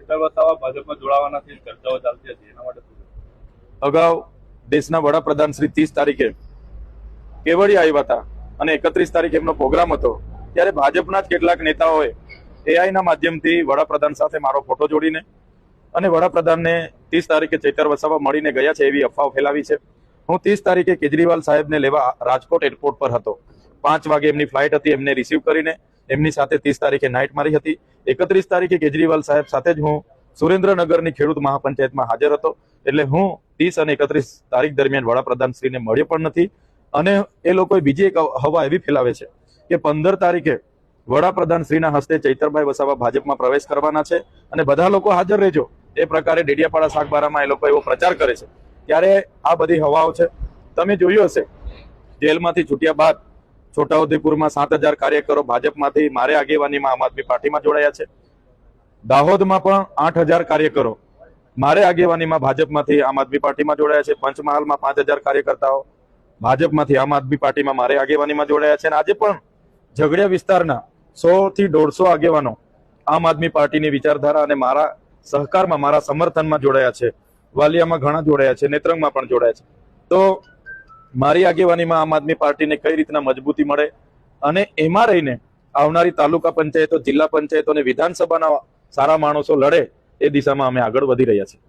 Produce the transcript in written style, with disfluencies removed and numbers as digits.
ચેતર વસાવા ભાજપમાં જોડાવાના ચર્ચાઓ ચાલતી હતી, એના માટે અગાઉ દેશના વડાપ્રધાન શ્રી 30 તારીખે કેવડિયા આવ્યા હતા અને 31 તારીખે એમનો પ્રોગ્રામ હતો, ત્યારે ભાજપના જ કેટલાક નેતાઓએ એઆઈના માધ્યમથી વડાપ્રધાન સાથે મારો ફોટો જોડીને અને વડાપ્રધાનને 30 તારીખે ચેતર વસાવા મળીને ગયા છે એવી અફવાઓ ફેલાવી છે. હું 30 તારીખે કેજરીવાલ સાહેબને લેવા રાજકોટ એરપોર્ટ પર હતો. 5 વાગે એમની ફ્લાઇટ હતી. એમને રિસીવ કરીને એમની સાથે 30 તારીખે નાઇટ મારી હતી. 31 તારીખે કેજરીવાલ સાહેબ સાથે જ હું સુરેન્દ્રનગરની ખેડૂત મહાપંચાયતમાં હાજર હતો. એટલે હું 30 અને 31 તારીખ દરમિયાન વડાપ્રધાન શ્રીને મળ્યો પણ નથી. અને એ લોકોએ બીજી એક હવા એવી ફેલાવે છે કે 15 તારીખે વડાપ્રધાન શ્રીના હસ્તે ચૈતરભાઈ વસાવા ભાજપમાં પ્રવેશ કરવાના છે અને બધા લોકો હાજર રહેજો, એ પ્રકારે ડેડિયાપાડા શાકબારામાં એ લોકો એવો પ્રચાર કરે છે. ત્યારે આ બધી હવાઓ છે. તમે જોયું હશે, જેલમાંથી છૂટ્યા બાદ છોટાઉદેપુરમાં 7,000 કાર્યકરો ભાજપમાંથી મારે આગેવાનીમાં આમ આદમી પાર્ટીમાં જોડાયા છે. દાહોદમાં પણ 8,000 કાર્યકરો મારે આગેવાનીમાં ભાજપમાંથી આમ આદમી પાર્ટીમાં જોડાયા છે. પંચમહાલમાં 5,000 કાર્યકર્તાઓ ભાજપમાંથી આમ આદમી પાર્ટીમાં મારે આગેવાનીમાં જોડાયા છે. અને આજે પણ ઝઘડિયા વિસ્તારના 100 થી 150 આગેવાનો આમ આદમી પાર્ટીની વિચારધારા અને મારા સહકારમાં, મારા સમર્થનમાં જોડાયા છે. વાલિયામાં ઘણા જોડાયા છે, નેત્રંગમાં પણ જોડાયા છે. તો મારી આગેવાનીમાં આમ આદમી પાર્ટીને કઈ રીતના મજબૂતી મળે અને એમાં રહીને આવનારી તાલુકા પંચાયતો, જિલ્લા પંચાયતો અને વિધાનસભાના સારા માણસો લડે, એ દિશામાં અમે આગળ વધી રહ્યા છીએ.